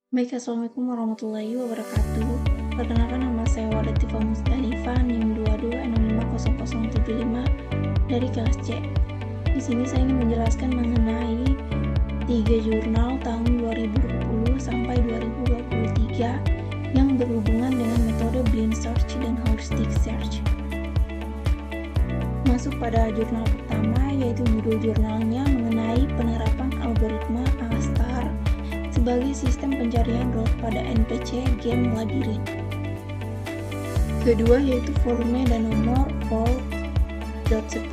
Baik, Assalamualaikum warahmatullahi wabarakatuh. Perkenalkan, nama saya Wadatifah Mustalifah, NIM 22650075 dari kelas C. Di sini saya ingin menjelaskan mengenai 3 jurnal tahun 2020 sampai 2023 yang berhubungan dengan metode blind search dan heuristic search. Masuk pada jurnal pertama, yaitu judul jurnalnya mengenai penerapan algoritma A*STAR sebagai sistem pencarian root pada NPC game Labyrinth. Kedua yaitu volume dan nomor vol.10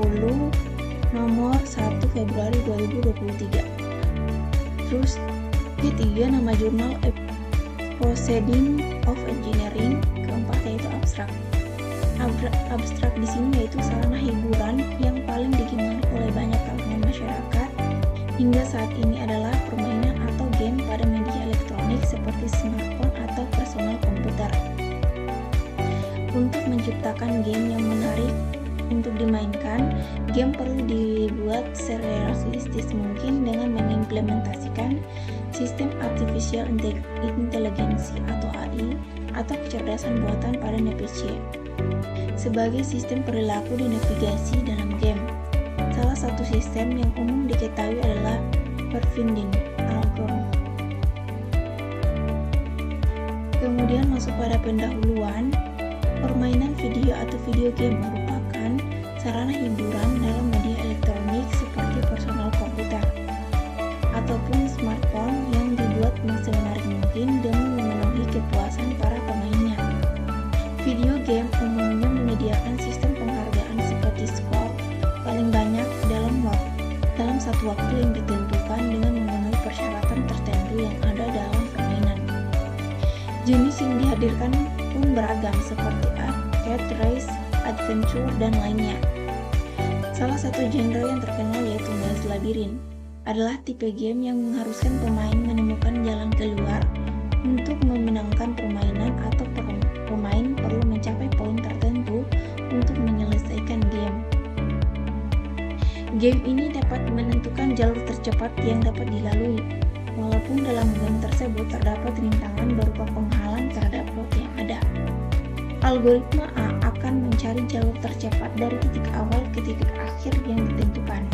nomor 1 Februari 2023. Terus ketiga nama jurnal Proceeding of Engineering. Keempat yaitu abstrak. Abstrak di sini yaitu sarana hiburan yang paling digemari oleh banyak kalangan masyarakat hingga saat ini adalah permainan atau game pada media elektronik seperti smartphone atau personal komputer. Untuk menciptakan game yang menarik untuk dimainkan, game perlu dibuat serealistis mungkin dengan mengimplementasikan sistem artificial intelligence atau AI atau kecerdasan buatan pada NPC sebagai sistem perilaku di navigasi dalam game. Salah satu sistem yang umum diketahui adalah Perfinding algorithm. Kemudian masuk pada pendahuluan. Permainan video atau video game merupakan sarana hiburan dalam media elektronik seperti personal komputer ataupun smartphone yang dibuat semenarik mungkin demi memenuhi kepuasan para pemainnya. Video game umumnya menyediakan sistem penghargaan seperti skor paling banyak dalam satu waktu yang ditentukan dengan memenuhi persyaratan tertentu yang ada dalam permainan. Jenis yang dihadirkan pun beragam seperti arcade, race, adventure, dan lainnya. Salah satu genre yang terkenal yaitu Maze Labyrinth adalah tipe game yang mengharuskan pemain menemukan jalan keluar untuk memenangkan permainan atau pemain perlu mencapai poin tertentu untuk menyelesaikan game. Game ini dapat menentukan jalur tercepat yang dapat dilalui, walaupun dalam game tersebut terdapat rintangan berupa penghalang terhadap road yang ada. Algoritma A akan mencari jalur tercepat dari titik awal ke titik akhir yang ditentukan.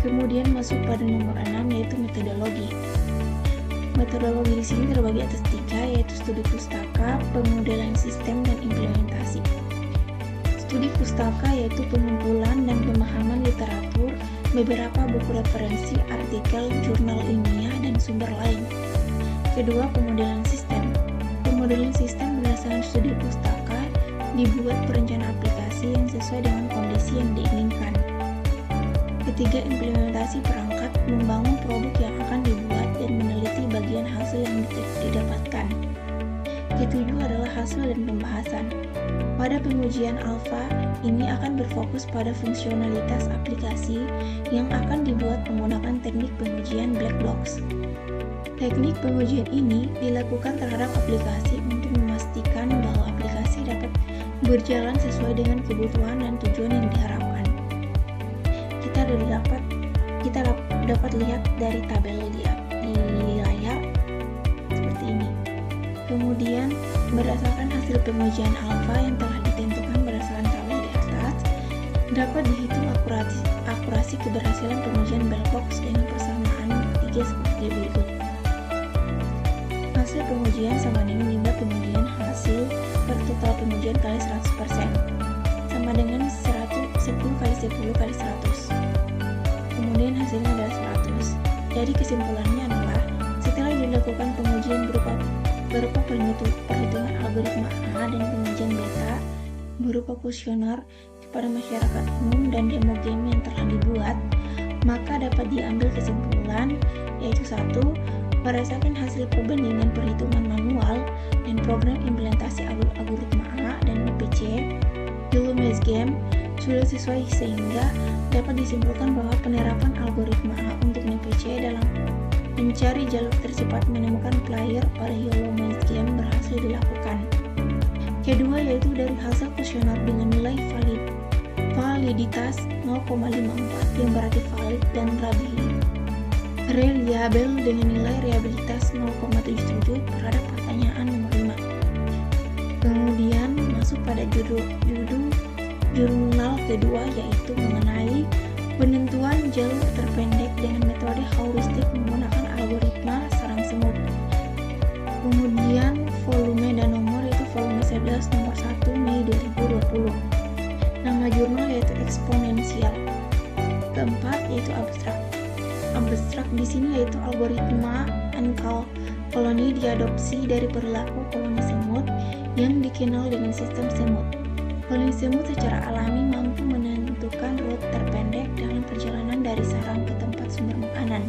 Kemudian masuk pada nomor 6 yaitu metodologi. Metodologi di sini terbagi atas 3 yaitu studi pustaka, pemodelan sistem, dan implementasi. Studi pustaka yaitu pengumpulan dan pemahaman literatur, beberapa buku referensi, artikel, jurnal ilmiah, dan sumber lain. Kedua, pemodelan sistem. Pemodelan sistem berdasarkan studi pustaka dibuat perencanaan aplikasi yang sesuai dengan kondisi yang diinginkan. Ketiga, implementasi perangkat, membangun produk yang akan dibuat dan meneliti bagian hasil yang didapatkan. Ketujuh adalah hasil dan pembahasan. Pada pengujian alfa, ini akan berfokus pada fungsionalitas aplikasi yang akan dibuat menggunakan teknik pengujian black box. Teknik pengujian ini dilakukan terhadap aplikasi untuk memastikan bahwa aplikasi dapat berjalan sesuai dengan kebutuhan dan tujuan yang diharapkan. Kita dapat lihat dari tabel di layar seperti ini. Kemudian, berdasarkan hasil pengujian alfa yang telah ditentukan berdasarkan tabel di atas, dapat dihitung akurasi keberhasilan pengujian black box dengan persamaan 3 seperti berikut. Hasil pengujian sama dengan jumlah pengujian hasil per total pengujian kali 100%, sama dengan 10 kali 10 kali 100. Kemudian hasilnya adalah 100. Jadi kesimpulannya adalah setelah dilakukan pengujian berupa perhitungan algoritma A dan pengujian beta berupa kuesioner kepada masyarakat umum dan demo game yang telah dibuat, maka dapat diambil kesimpulan yaitu 1. Berdasarkan hasil perbandingan perhitungan manual dan program implementasi algoritma A dan NPC, Maze Game sudah sesuai sehingga dapat disimpulkan bahwa penerapan algoritma A untuk NPC dalam mencari jalur tercepat menemukan player pada Maze Game berhasil dilakukan. Kedua yaitu dari hasil kuesioner dengan nilai validitas 0,54 yang berarti valid dan rabi reliabel dengan nilai reliabilitas 0,77 terhadap pertanyaan nomor 5. Kemudian masuk pada jurnal kedua, yaitu mengenai penentuan jalur terpendek dengan metode heuristik menggunakan algoritma sarang semut. Kemudian volume dan nomor, yaitu volume 11 nomor 1 Mei 2020. Nama jurnal yaitu eksponensial. Keempat yaitu abstrak. Abstrak di sini yaitu algoritma koloni diadopsi dari perilaku koloni semut yang dikenal dengan sistem semut. Koloni semut secara alami mampu menentukan rute terpendek dalam perjalanan dari sarang ke tempat sumber makanan.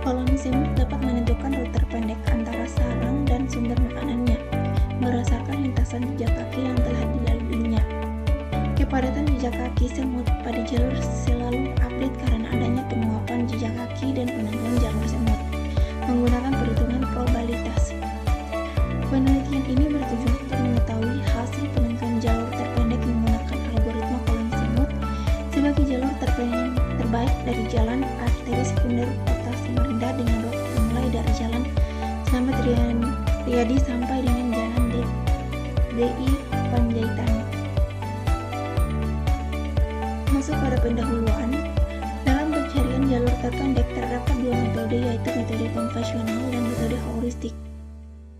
Koloni semut dapat menentukan rute terpendek antara sarang dan sumber makanannya berdasarkan lintasan jejak kaki yang telah dilaluinya. Kepadatan jejak kaki semut pada jalur selalu update karena adanya penguapan jejak kaki dan penentuan jalur semut menggunakan perhitungan probabilitas. Penelitian ini bertujuan untuk mengetahui hasil penentuan jalur terpendek menggunakan algoritma koloni semut sebagai jalur terbaik dari jalan arteri sekunder kota Samarinda dengan rute dimulai dari jalan Slamet Riyadi sampai dengan jalan DI Panjaitan. Masuk pada pendahuluan. Dalam pencarian jalur terpendek terdapat dua metode, yaitu metode konvensional dan metode heuristik.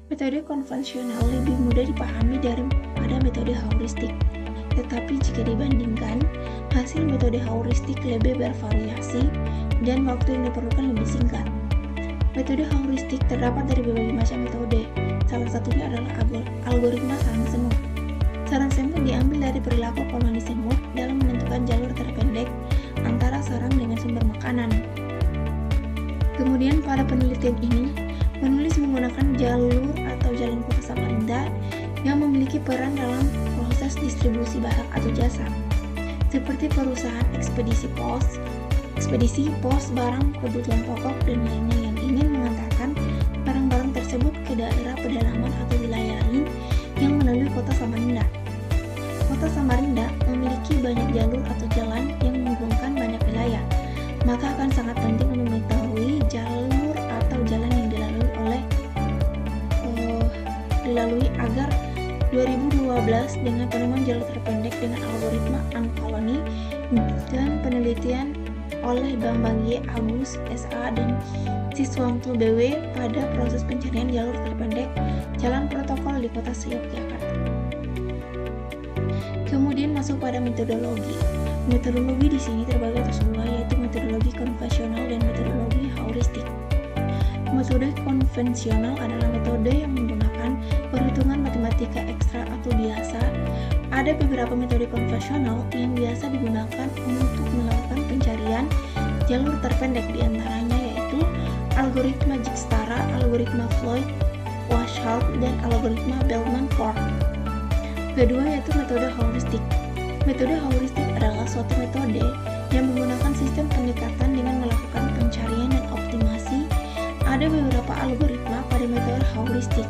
Metode konvensional lebih mudah dipahami daripada metode heuristik, tetapi jika dibandingkan, hasil metode heuristik lebih bervariasi dan waktu yang diperlukan lebih singkat. Metode heuristik terdapat dari berbagai macam metode, salah satunya adalah algoritma sarang semut. Sarang semut diambil dari perilaku koloni semut dalam menentukan jalur terpendek antara sarang dengan sumber makanan. Kemudian pada penelitian ini, penulis menggunakan jalur atau jalan kota Samarinda yang memiliki peran dalam proses distribusi barang atau jasa, seperti perusahaan ekspedisi pos, barang kebutuhan pokok, dan lainnya yang ingin mengantarkan barang-barang tersebut ke daerah pedalaman atau wilayah lain yang melalui kota Samarinda. Kota Samarinda memiliki banyak jalur atau jalan yang menghubungkan banyak wilayah, maka akan sangat penting untuk mengetahui jalur atau jalan yang dilalui agar 2012 dengan penemuan jalur terpendek dengan algoritma Ankoloni dan penelitian oleh Bambang Y. Agus SA dan Siswanto BW pada proses pencarian jalur terpendek jalan protokol di kota Yogyakarta. Kemudian masuk pada metodologi. Metodologi di sini terbagi atas dua, yaitu metodologi konvensional dan metodologi heuristik. Metode konvensional adalah metode yang menggunakan perhitungan matematika ekstra atau biasa. Ada beberapa metode konvensional yang biasa digunakan untuk melakukan pencarian jalur terpendek, diantaranya yaitu algoritma Dijkstra, algoritma Floyd-Warshall, dan algoritma Bellman-Ford. Kedua yaitu metode heuristik. Metode heuristik adalah suatu metode yang menggunakan sistem pendekatan dengan melakukan pencarian dan optimasi. Ada beberapa algoritma pada metode heuristik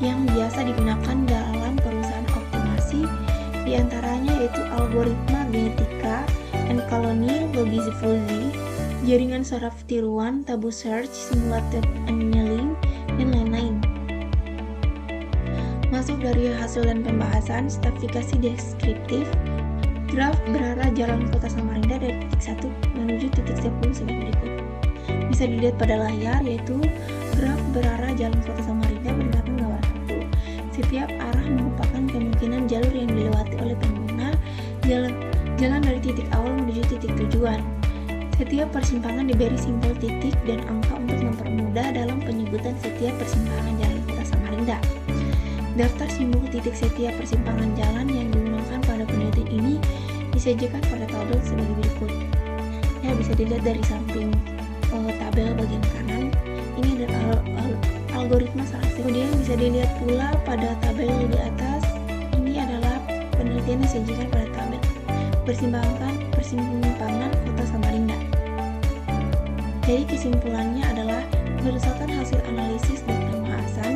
yang biasa digunakan dalam perusahaan optimasi, diantaranya yaitu algoritma genetika, Ankoloni, Logistic Fuzzy, jaringan saraf tiruan, tabu search, simulated annealing, dan lain-lain. Masuk dari hasil dan pembahasan, stratifikasi deskriptif. Graf berarah jalan kota Samarinda dari titik 1 menuju titik 10 sebagai berikut. Bisa dilihat pada layar, yaitu graf berarah jalan kota Samarinda berdasarkan gambar 1. Setiap arah merupakan kemungkinan jalur yang dilewati oleh pengguna jalan dari titik awal menuju titik tujuan. Setiap persimpangan diberi simbol titik dan angka untuk mempermudah dalam penyebutan setiap persimpangan jalan kota Samarinda. Daftar simbol titik setiap persimpangan jalan yang digunakan pada penelitian ini disajikan pada tabel sebagai berikut. Ya, bisa dilihat dari samping tabel bagian kanan. Ini adalah algoritma sarang. Kemudian bisa dilihat pula pada tabel di atas. Ini adalah penelitian yang disajikan pada tabel persimpangan kota Samarinda. Jadi kesimpulannya adalah berdasarkan hasil analisis dan pembahasan,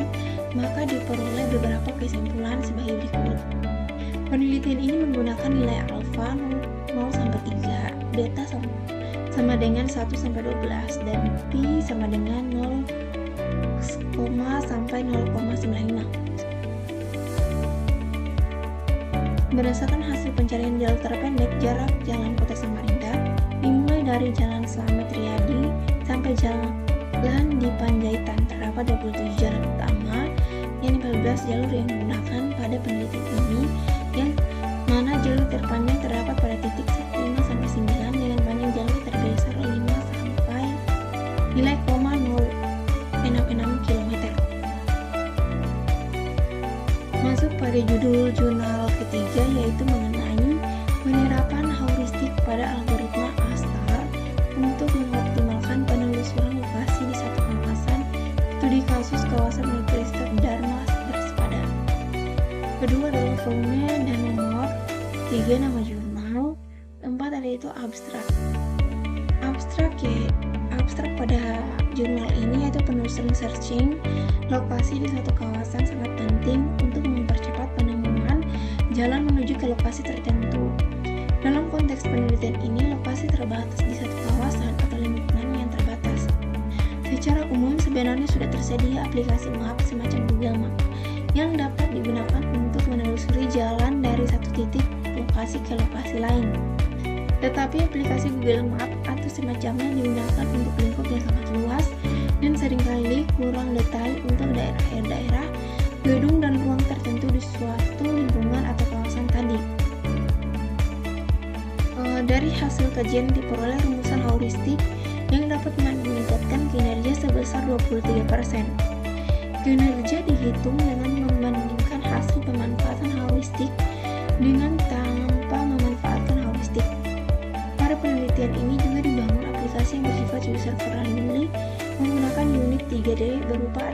maka diperoleh beberapa kesimpulan sebagai berikut. Penelitian ini menggunakan nilai alfa 0 sampai 3, beta sama dengan 1 sampai 12 dan pi sama dengan 0, sampai 0,95. Berdasarkan hasil pencarian jalur terpendek, jarak jalan Kota Samarinda dimulai dari Jalan Slamet Riyadi sampai Jalan di Panjaitan. Terdapat 27 jalan utama yang 15 jalur yang digunakan pada penelitian ini, yang mana jalur terpanjang terdapat pada titik 5 sampai 9 dengan panjang jalur tergeser 5 sampai nilai 0,066 km. Masuk pada judul jurnal ketiga, yaitu mengenai penerapan heuristik pada algoritma ASTAR untuk mengoptimalkan penelusuran lokasi di satu kawasan, studi kasus kawasan Universitas Dharma Berspada. Kedua adalah volume dan nomor, 3 nama jurnal, 4 yaitu abstrak. Abstrak pada jurnal ini yaitu penelusuran searching lokasi di suatu kawasan sangat penting untuk mempercepat penemuan jalan menuju ke lokasi tertentu. Dalam konteks penelitian ini, lokasi terbatas di satu kawasan atau lingkungan yang terbatas. Secara umum, sebenarnya sudah tersedia aplikasi map semacam Google Map yang dapat digunakan untuk menelusuri jalan dari satu titik lokasi ke lokasi lain. Tetapi aplikasi Google Map atau semacamnya digunakan untuk lingkup yang sangat luas dan seringkali kurang detail untuk daerah-daerah, gedung, dan ruang tertentu di suatu lingkungan atau kawasan tadi. Dari hasil kajian diperoleh rumusan heuristik yang dapat meningkatkan kinerja sebesar 23%. Kinerja dihitung dengan membandingkan hasil pemanfaatan heuristik dengan tanpa memanfaatkan heuristik. Pada penelitian ini juga dibangun aplikasi yang bersifat user friendly menggunakan unit 3D berupa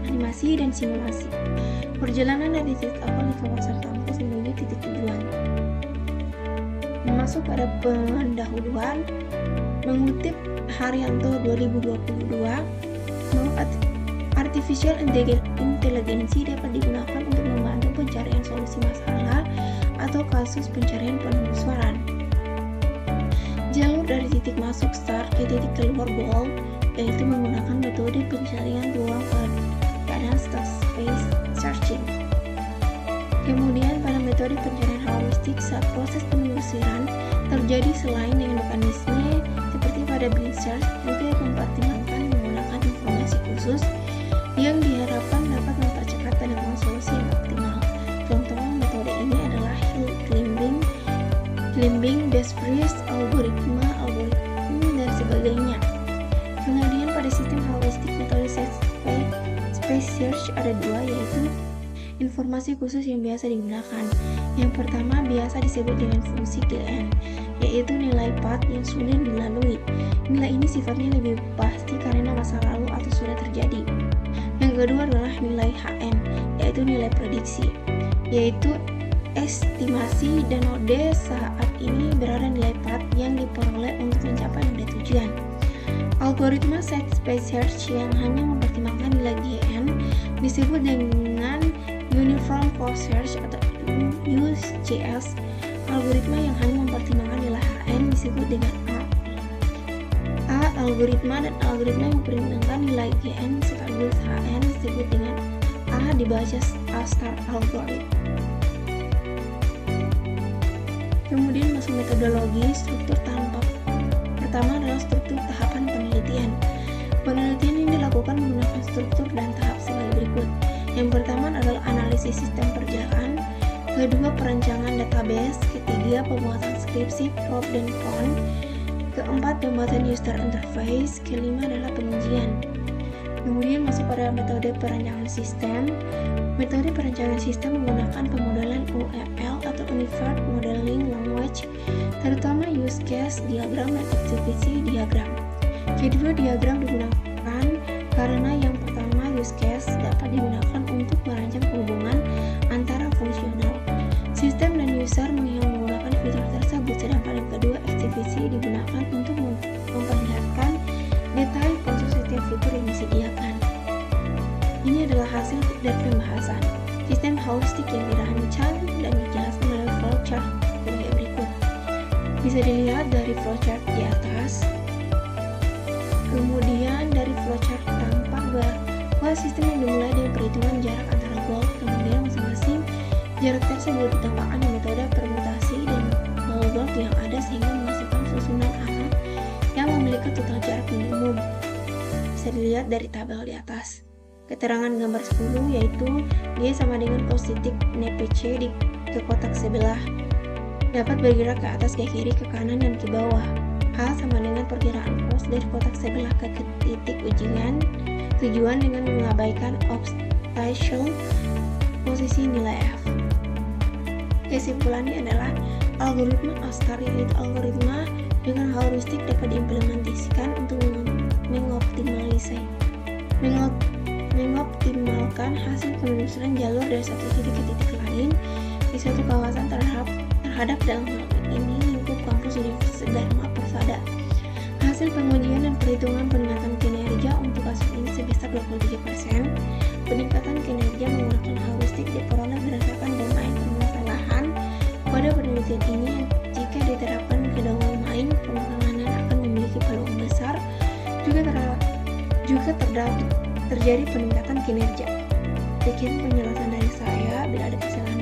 animasi dan simulasi. Perjalanan dari titik awal di kawasan kampus menuju titik tujuan. Masuk pada pendahuluan, mengutip Haryanto 2022, artificial intelligence dapat digunakan untuk membantu pencarian solusi masalah atau kasus pencarian penelusuran. Jalur dari titik masuk start ke titik keluar goal, yaitu menggunakan metode pencarian ruang pada space searching. Kemudian pada metode pencarian heuristik, saat proses penelusuran terjadi selain dengan mekanisme seperti pada Bing search, juga mempertimbangkan menggunakan informasi khusus yang diharapkan dapat mempercepat penemuan solusi yang optimal. Contoh metode ini adalah hill climbing, best first, algoritma, dan sebagainya. Kemudian pada sistem heuristik, metode space search ada dua, yaitu informasi khusus yang biasa digunakan. Yang pertama biasa disebut dengan fungsi KN, yaitu nilai path yang sudah dilalui. Nilai ini sifatnya lebih pasti karena masa lalu atau sudah terjadi. Yang kedua adalah nilai HN, yaitu nilai prediksi, yaitu estimasi dan node saat ini berada nilai path yang diperoleh untuk mencapai node tujuan. Algoritma space search yang hanya mempertimbangkan nilai GN disebut dengan Uniform Cost Search atau UCS. Algoritma yang hanya mempertimbangkan nilai HN disebut dengan A algoritma, dan algoritma yang mempertimbangkan nilai GN sekaligus HN disebut dengan A dibaca A-star algorithm. Kemudian masuk metodologi struktur tanpa. Pertama adalah struktur tahapan penelitian. Penelitian ini dilakukan menggunakan struktur dan tahap sebagai berikut. Yang pertama adalah analisis sistem perjalanan, kedua perancangan database, ketiga pembuatan skripsi, prop dan con, keempat pembuatan user interface, kelima adalah pengujian. Kemudian masuk pada metode perancangan sistem. Metode perancangan sistem menggunakan pemodelan UML atau Unified Modeling Language, terutama use case diagram dan activity diagram. Kedua diagram digunakan karena yang pertama use case dapat digunakan untuk merancang hubungan antara fungsional sistem dan user yang menggunakan fitur tersebut, sedangkan yang kedua activity digunakan untuk memperlihatkan detail proses setiap fitur yang disediakan. Ini adalah hasil dari pembahasan sistem heuristik yang dirancang dan dijelaskan melalui flowchart sebagai berikut. Bisa dilihat dari flowchart di atas. sistem yang dimulai dari perhitungan jarak antara goal, kemudian masing-masing jarak tersebut ditambahkan dengan metode permutasi dan goal yang ada sehingga menghasilkan susunan arah yang memiliki total jarak minimum. Bisa dilihat dari tabel di atas. Keterangan gambar 10 yaitu G sama dengan cos titik NPC ke kotak sebelah dapat bergerak ke atas, ke kiri, ke kanan, dan ke bawah. A sama dengan perkiraan cos dari kotak sebelah ke titik tujuan dengan mengabaikan obstacle posisi nilai F. Kesimpulannya adalah algoritma Oscar yaitu algoritma dengan heuristik dapat diimplementasikan untuk mengoptimalkan hasil penelusuran jalur dari satu titik ke titik lain di suatu kawasan terhadap dalam hal ini lingkup kampus Universitas Dharma Persada. Hasil pengujian dan perhitungan peningkatan kinerja untuk kasus ini sebesar 23%. Peningkatan kinerja menggunakan heuristik diperoleh berdasarkan domain permasalahan. Pada penelitian ini, jika diterapkan ke domain permasalahan akan memiliki peluang besar juga terjadi peningkatan kinerja. Sekian penjelasan dari saya. Bila ada kesalahan